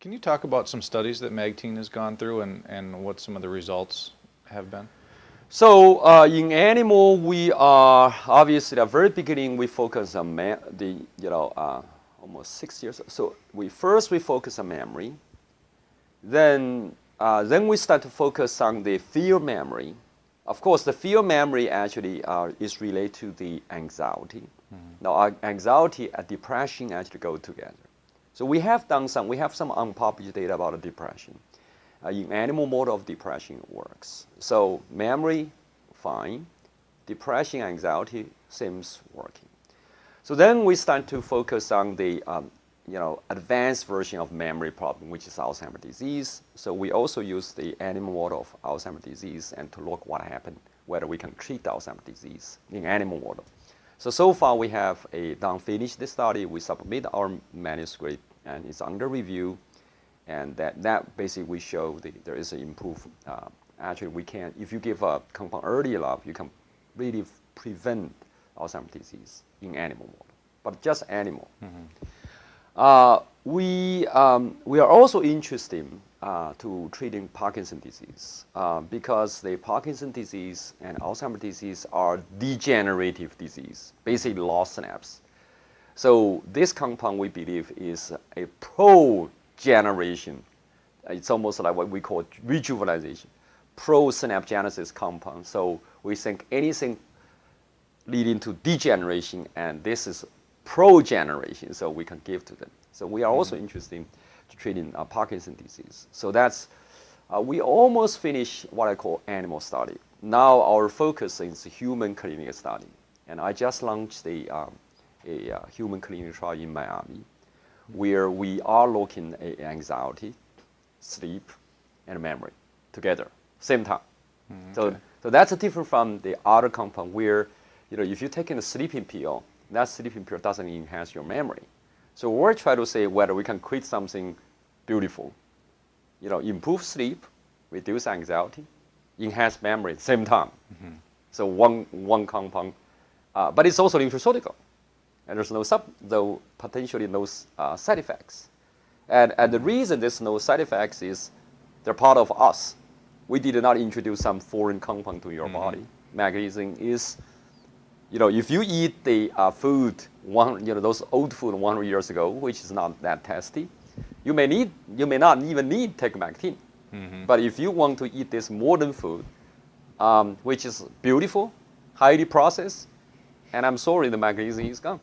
Can you talk about some studies that MagTeam has gone through and what some of the results have been? So in animal, we are obviously at the very beginning we focus on almost 6 years. So we focus on memory, then we start to focus on the field memory. Of course, the field memory actually is related to the anxiety. Now, anxiety and depression actually go together. So we have some unpublished data about depression. In animal model of depression works. So memory, fine. Depression, anxiety seems working. So then we start to focus on the advanced version of memory problem, which is Alzheimer's disease. So we also use the animal model of Alzheimer's disease and to look what happened, whether we can treat Alzheimer's disease in animal model. So far we have finished the study. We submit our manuscript and it's under review. And that basically we show there is an improvement. Actually, we can, if you give a compound early enough, you can really prevent Alzheimer's disease in animal model, but just animal. We are also interested to treating Parkinson's disease because the Parkinson's disease and Alzheimer's disease are degenerative disease, basically lost synapse. So this compound we believe is a pro-generation. It's almost like what we call rejuvenation, pro-synaptogenesis compound. So we think anything leading to degeneration, and this is pro-generation, so we can give to them. So we are also interested in treating Parkinson's disease. So that's, we almost finished what I call animal study. Now our focus is human clinical study. And I just launched a human clinical trial in Miami, where we are looking at anxiety, sleep, and memory together, same time. So that's different from the other compound where, if you're taking a sleeping pill, that sleeping pill doesn't enhance your memory. So we're trying to say whether we can create something beautiful, improve sleep, reduce anxiety, enhance memory at the same time. So one compound, but it's also nutraceutical. And there's potentially no side effects. And the reason there's no side effects is they're part of us. We did not introduce some foreign compound to your body. Magnesium is, if you eat the food, those old food 100 years ago, which is not that tasty, you may not even need to take MagTeam. But if you want to eat this modern food, which is beautiful, highly processed, and I'm sorry, the magnesium is gone.